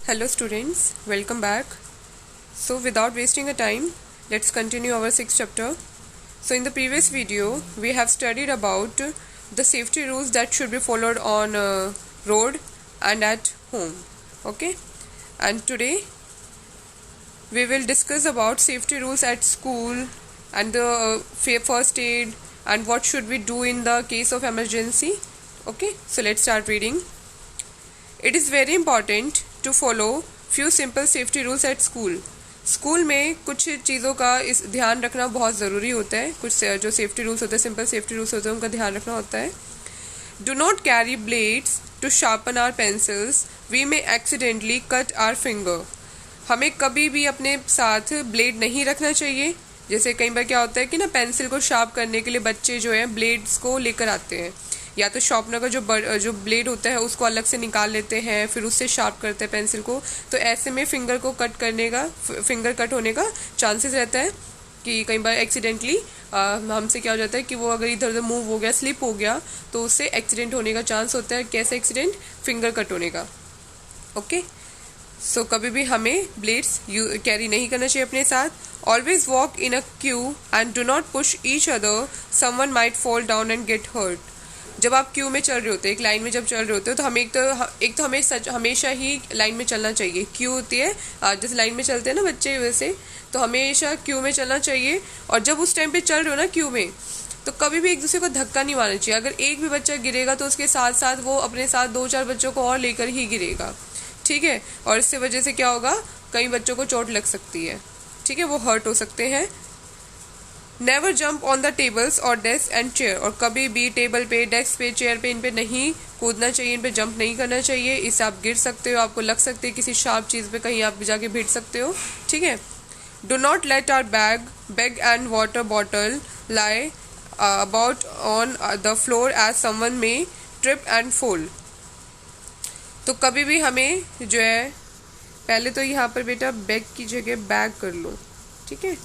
Hello students, welcome back. So without wasting a time, let's continue our sixth chapter. So in the previous video, we have studied about the safety rules that should be followed on road and at home. Okay, and today we will discuss about safety rules at school and the first aid and what should we do in the case of emergency. Okay, so let's start reading. It is very important to follow few simple safety rules at school. School में कुछ चीज़ों का इस ध्यान रखना बहुत ज़रूरी होता है. कुछ जो सेफ्टी रूल्स होते हैं, सिंपल सेफ्टी रूल्स होते हैं, उनका ध्यान रखना होता है. Do not carry blades to sharpen our pencils, we may accidentally cut our finger. हमें कभी भी अपने साथ ब्लेड नहीं रखना चाहिए. जैसे कई बार क्या होता है कि ना, पेंसिल को शार्प करने के लिए बच्चे जो है ब्लेड्स को लेकर आते हैं, या तो शार्पनर का जो ब्लेड होता है उसको अलग से निकाल लेते हैं, फिर उससे शार्प करते हैं पेंसिल को. तो ऐसे में फिंगर कट होने का चांसेस रहता है कि कई बार एक्सीडेंटली हमसे क्या हो जाता है कि वो अगर इधर उधर मूव हो गया, स्लिप हो गया, तो उससे एक्सीडेंट होने का चांस होता है. कैसे एक्सीडेंट? फिंगर कट होने का. ओके, सो कभी भी हमें ब्लेड्स कैरी नहीं करना चाहिए अपने साथ. Always walk in a queue and do not push each other, someone might fall down and get hurt. जब आप क्यू में चल रहे होते हैं, एक लाइन में जब चल रहे होते हो, तो हमें हमेशा ही लाइन में चलना चाहिए. क्यू होती है, जैसे लाइन में चलते हैं ना बच्चे, वैसे तो हमेशा क्यू में चलना चाहिए. और जब उस टाइम पे चल रहे हो ना क्यू में, तो कभी भी एक दूसरे को धक्का नहीं मारना चाहिए. अगर एक भी बच्चा गिरेगा तो उसके साथ साथ वो अपने साथ 2-4 बच्चों को और लेकर ही गिरेगा. ठीक है, और इससे वजह से क्या होगा, कई बच्चों को चोट लग सकती है. ठीक है, वो हर्ट हो सकते हैं. Never jump on the tables और डेस्क एंड चेयर, और कभी भी टेबल पे, डेस्क पे, चेयर पे, इन पे नहीं कूदना चाहिए, इन पे जंप नहीं करना चाहिए. इससे आप गिर सकते हो, आपको लग सकते हैं किसी शार्प चीज़ पे, कहीं आप जाके भिड़ सकते हो. ठीक है. Do not let our bag and water bottle lie about on the floor as someone may trip and fall. तो कभी भी हमें जो है, पहले तो यहाँ पर बेटा बैग की जगह बैग कर लो. ठीक है,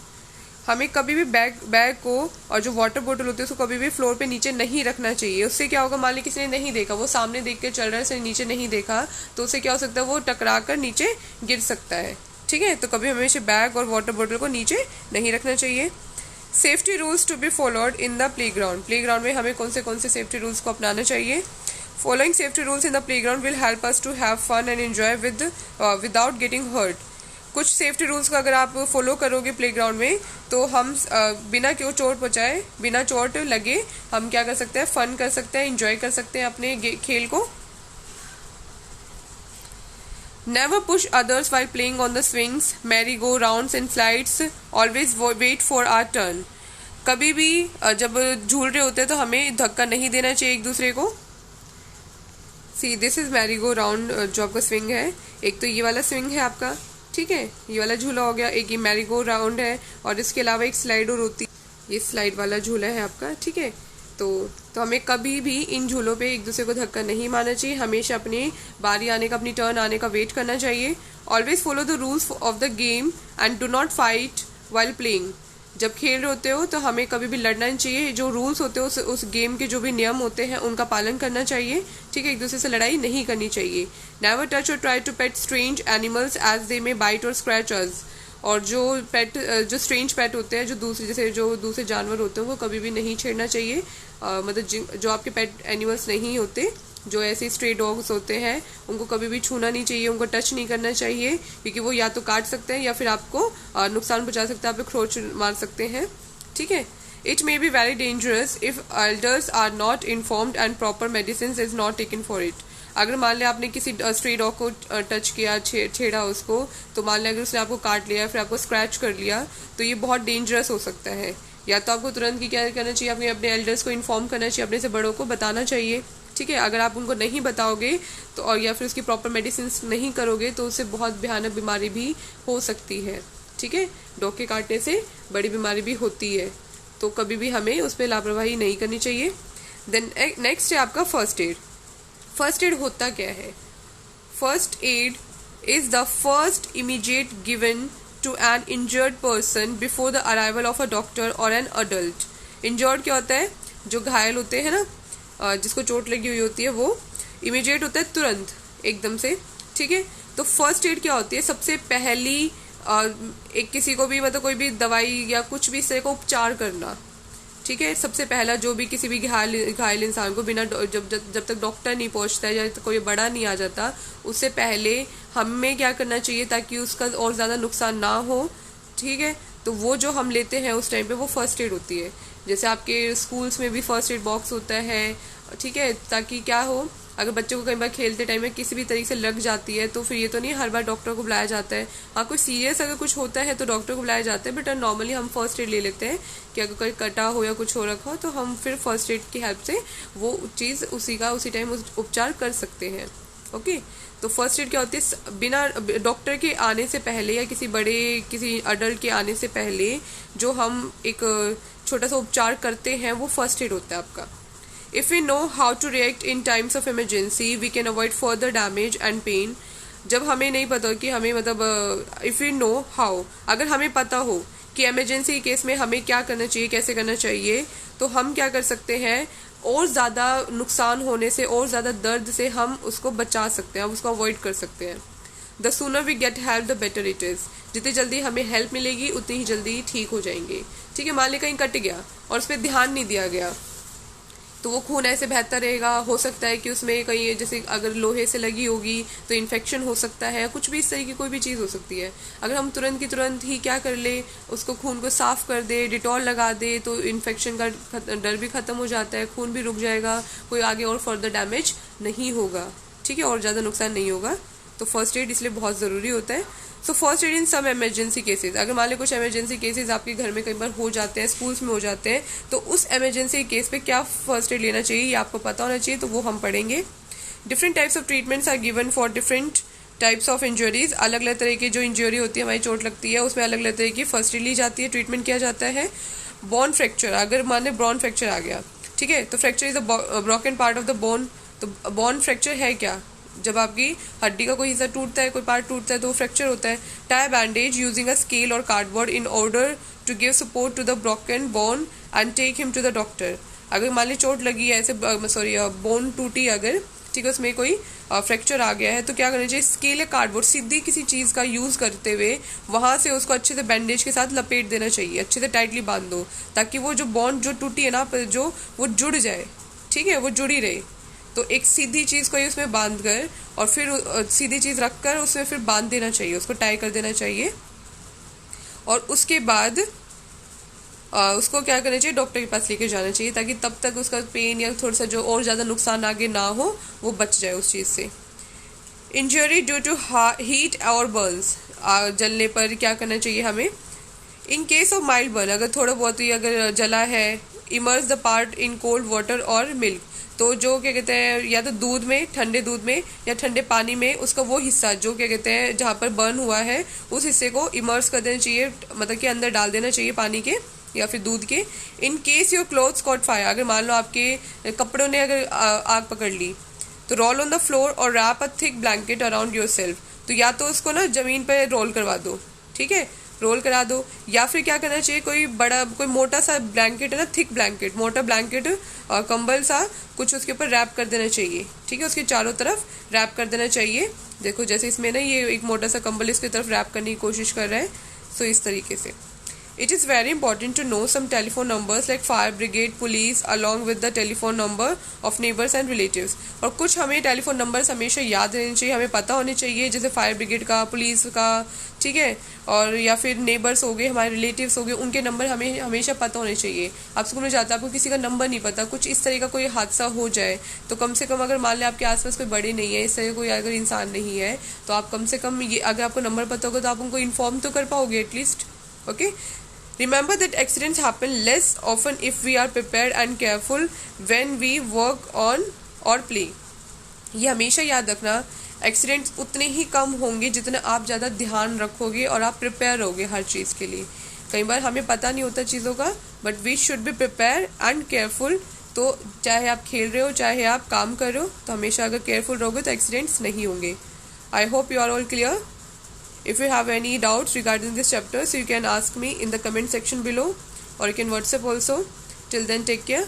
हमें कभी भी बैग को और जो वाटर बोतल होती है उसको कभी भी फ्लोर पे नीचे नहीं रखना चाहिए. उससे क्या होगा, मान ली किसी ने नहीं देखा, वो सामने देख के चल रहा है, इसने नीचे नहीं देखा, तो उससे क्या हो सकता है, वो टकरा कर नीचे गिर सकता है. ठीक है, तो कभी हमेशा बैग और वाटर बोतल को नीचे नहीं रखना चाहिए. Safety rules to be followed in the playground में हमें कौन से सेफ्टी रूल्स को अपनाना चाहिए. Following safety rules in the playground will help us to have fun and enjoy without getting hurt. कुछ सेफ्टी रूल्स का अगर आप फॉलो करोगे प्लेग्राउंड में, तो हम बिना क्यों चोट पहुँचाए, बिना चोट लगे, हम क्या कर सकते हैं, फन कर सकते हैं, एंजॉय कर सकते हैं अपने खेल को. Never push others while playing on the swings, merry go rounds and flights, always wait for our turn. कभी भी जब झूल रहे होते हैं तो हमें धक्का नहीं देना चाहिए एक दूसरे को. See, this is merry go round जो आपका स्विंग है. एक तो ये वाला स्विंग है आपका, ठीक है, ये वाला झूला हो गया. एक ये मैरी गो राउंड है, और इसके अलावा एक स्लाइड और होती है, ये स्लाइड वाला झूला है आपका. ठीक है, तो हमें कभी भी इन झूलों पे एक दूसरे को धक्का नहीं मारना चाहिए. हमेशा अपनी बारी आने का, अपनी टर्न आने का वेट करना चाहिए. Always follow the rules of the game and do not fight while playing. जब खेल रहे होते हो तो हमें कभी भी लड़ना नहीं चाहिए. जो रूल्स होते हैं उस गेम के जो भी नियम होते हैं उनका पालन करना चाहिए. ठीक है, एक दूसरे से लड़ाई नहीं करनी चाहिए. Never touch or try to pet strange animals as they may bite और स्क्रैच अस. और जो स्ट्रेंज पेट होते हैं, जो दूसरे जानवर होते हैं, वो कभी भी नहीं छेड़ना चाहिए. मतलब जो आपके पेट एनिमल्स नहीं होते, जो ऐसे स्ट्रे डॉग्स होते हैं, उनको कभी भी छूना नहीं चाहिए, उनको टच नहीं करना चाहिए, क्योंकि वो या तो काट सकते हैं या फिर आपको नुकसान पहुंचा सकते हैं, आप पे खरोच मार सकते हैं. ठीक है. It may be very dangerous if elders are not informed and proper medicine is not taken for it. अगर मान लिया आपने किसी स्ट्रे डॉग को टच किया, छेड़ा उसको, तो मान लिया अगर उसने आपको काट लिया, फिर आपको स्क्रैच कर लिया, तो ये बहुत डेंजरस हो सकता है. या तो आपको तुरंत की क्या करना चाहिए, अपने एल्डर्स को इन्फॉर्म करना चाहिए, अपने से बड़ों को बताना चाहिए. ठीक है, अगर आप उनको नहीं बताओगे तो, और या फिर उसकी प्रॉपर मेडिसिन नहीं करोगे, तो उससे बहुत भयानक बीमारी भी हो सकती है. ठीक है, डॉग के काटने से बड़ी बीमारी भी होती है, तो कभी भी हमें उस पर लापरवाही नहीं करनी चाहिए. देन नेक्स्ट है आपका फर्स्ट एड. फर्स्ट एड होता क्या है? First aid is the first immediate given to an injured person before the arrival of a doctor or an adult. Injured क्या होता है? जो घायल होते हैं ना, जिसको चोट लगी हुई होती है, वो इमीडिएट होता है तुरंत, एकदम से. ठीक है, तो फर्स्ट एड क्या होती है? सबसे पहली एक किसी को भी मतलब कोई भी दवाई या कुछ भी इस तरह का उपचार करना, ठीक है। सबसे पहला जो भी किसी भी घायल इंसान को बिना जब तक डॉक्टर नहीं पहुंचता है या कोई बड़ा नहीं आ जाता, उससे पहले हमें क्या करना चाहिए ताकि उसका और ज़्यादा नुकसान ना हो, ठीक है। तो वो जो हम लेते हैं उस टाइम पे वो फर्स्ट एड होती है। जैसे आपके स्कूल्स में भी फर्स्ट एड बॉक्स होता है, ठीक है, ताकि क्या हो, अगर बच्चों को कई बार खेलते टाइम में किसी भी तरीके से लग जाती है तो फिर ये तो नहीं हर बार डॉक्टर को बुलाया जाता है। हाँ, कोई सीरियस अगर कुछ होता है तो डॉक्टर को बुलाया जाता है, बट नॉर्मली हम फर्स्ट एड ले लेते हैं कि अगर कोई कटा हो या कुछ हो रखा हो तो हम फिर फर्स्ट एड की हेल्प से वो चीज़ उसी टाइम उपचार कर सकते हैं। ओके, तो फर्स्ट एड क्या होती है? बिना डॉक्टर के आने से पहले या किसी अडल्ट के आने से पहले जो हम एक छोटा सा उपचार करते हैं वो फर्स्ट एड होता है आपका। If we know how to react in times of emergency, we can avoid further damage and pain. जब हमें नहीं पता कि हमें मतलब if we know how, अगर हमें पता हो कि इमरजेंसी केस में हमें क्या करना चाहिए, कैसे करना चाहिए, तो हम क्या कर सकते हैं, और ज़्यादा नुकसान होने से और ज़्यादा दर्द से हम उसको बचा सकते हैं, हम उसको अवॉइड कर सकते हैं। The sooner we get help the better it is. जितनी जल्दी हमें हेल्प मिलेगी उतनी ही जल्दी ठीक हो जाएंगे, ठीक है। मान ली कहीं कट गया और उस पर ध्यान नहीं दिया गया तो वो खून ऐसे बहता रहेगा, हो सकता है कि उसमें कहीं जैसे अगर लोहे से लगी होगी तो इन्फेक्शन हो सकता है, कुछ भी इस तरह की कोई भी चीज़ हो सकती है। अगर हम तुरंत की तुरंत ही क्या कर ले, उसको खून को साफ कर दे, डिटॉल लगा दे, तो इन्फेक्शन का डर भी खत्म हो जाता है, खून भी रुक जाएगा, कोई आगे और फर्दर डैमेज नहीं होगा, ठीक है, और ज़्यादा नुकसान नहीं होगा। तो फर्स्ट एड इसलिए बहुत ज़रूरी होता है। सो फर्स्ट एड इन सम इमरजेंसी केसेस, अगर मान लो कुछ इमरजेंसी केसेस आपके घर में कई बार हो जाते हैं, स्कूल्स में हो जाते हैं, तो उस इमरजेंसी केस पे क्या फर्स्ट एड लेना चाहिए ये आपको पता होना चाहिए, तो वो हम पढ़ेंगे। Different types of treatments are given for different types of injuries. अलग अलग तरह की जो इंजरी होती है, हमारी चोट लगती है, उसमें अलग अलग तरह की फर्स्ट एड ली जाती है, ट्रीटमेंट किया जाता है। बोन फ्रैक्चर, अगर मान लो बोन फ्रैक्चर आ गया, ठीक है, तो fracture is a broken part of the bone. तो बोन फ्रैक्चर है क्या? जब आपकी हड्डी का कोई हिस्सा टूटता है, कोई पार्ट टूटता है, तो वो फ्रैक्चर होता है। Tie bandage using a scale और cardboard in order to give support to the broken bone and take him to the doctor. अगर मान ली चोट लगी है, ऐसे बोन टूटी अगर, ठीक है, उसमें कोई फ्रैक्चर आ गया है, तो क्या करना चाहिए? स्केल या कार्डबोर्ड सीधी किसी चीज़ का यूज़ करते हुए वहाँ से उसको अच्छे से बैंडेज के साथ लपेट देना चाहिए, अच्छे से टाइटली बांध दो, ताकि वो जो बोन जो टूटी है ना, जो वो जुड़ जाए, ठीक है, वो जुड़ी रहे। तो एक सीधी चीज़ को ही उसमें बांध कर और फिर सीधी चीज़ रख कर उसमें फिर बांध देना चाहिए, उसको टाई कर देना चाहिए। और उसके बाद उसको क्या करना चाहिए? डॉक्टर के पास लेकर जाना चाहिए, ताकि तब तक उसका पेन या थोड़ा सा जो और ज़्यादा नुकसान आगे ना हो वो बच जाए उस चीज़ से। इंजरी ड्यू टू हीट और बर्न्स, जलने पर क्या करना चाहिए हमें? In case of mild burn, अगर थोड़ा बहुत ही अगर जला है, immerse the part in cold water और मिल्क, तो जो क्या कहते हैं, या तो दूध में, ठंडे दूध में या ठंडे पानी में, उसका वो हिस्सा जो क्या कहते हैं जहाँ पर बर्न हुआ है उस हिस्से को इमर्स कर देना चाहिए, मतलब कि अंदर डाल देना चाहिए पानी के या फिर दूध के। In case your clothes cot fire, अगर मान लो आपके कपड़ों ने अगर आग पकड़ ली, तो रोल ऑन द फ्लोर और wrap a thick blanket around yourself, तो या तो उसको ना जमीन पर रोल करवा दो, ठीक है, रोल करा दो, या फिर क्या करना चाहिए, कोई मोटा सा ब्लैंकेट है ना, थिक ब्लैंकेट, मोटा ब्लैंकेट और कंबल सा कुछ उसके ऊपर रैप कर देना चाहिए, ठीक है, उसके चारों तरफ रैप कर देना चाहिए। देखो जैसे इसमें ना ये एक मोटा सा कंबल इसकी तरफ रैप करने की कोशिश कर रहा है, सो इस तरीके से। It is very important to know some telephone numbers like fire brigade, police, along with the telephone number of neighbors and relatives. और कुछ हमें टेलीफोन नंबर्स हमेशा याद रहने चाहिए, हमें पता होने चाहिए, जैसे फायर ब्रिगेड का, पुलिस का, ठीक है, और या फिर नेबर्स हो गए, हमारे रिलेटिव्स हो गए, उनके नंबर हमें हमेशा पता होने चाहिए। आप स्कूल में जाते हैं, आपको किसी का नंबर नहीं पता, कुछ इस तरह का कोई हादसा हो जाए, तो कम से कम अगर मान लें आपके आसपास कोई बड़े नहीं है, इस तरह कोई अगर इंसान नहीं है, तो आप कम से कम ये अगर आपको नंबर पता होगा तो आप उनको इन्फॉर्म तो कर पाओगे at least. Okay, remember that accidents happen less often if we are prepared and careful when we work on or play. ये हमेशा याद रखना, एक्सीडेंट्स उतने ही कम होंगे जितना आप ज़्यादा ध्यान रखोगे और आप प्रिपेयर रहोगे हर चीज़ के लिए। कई बार हमें पता नहीं होता चीज़ों का, but we should be prepare and careful. तो चाहे आप खेल रहे हो, चाहे आप काम कर रहे हो, तो हमेशा अगर केयरफुल रहोगे तो एक्सीडेंट्स नहीं होंगे। I hope you are all clear. If you have any doubts regarding this chapter, so you can ask me in the comment section below, or you can WhatsApp also. Till then, take care.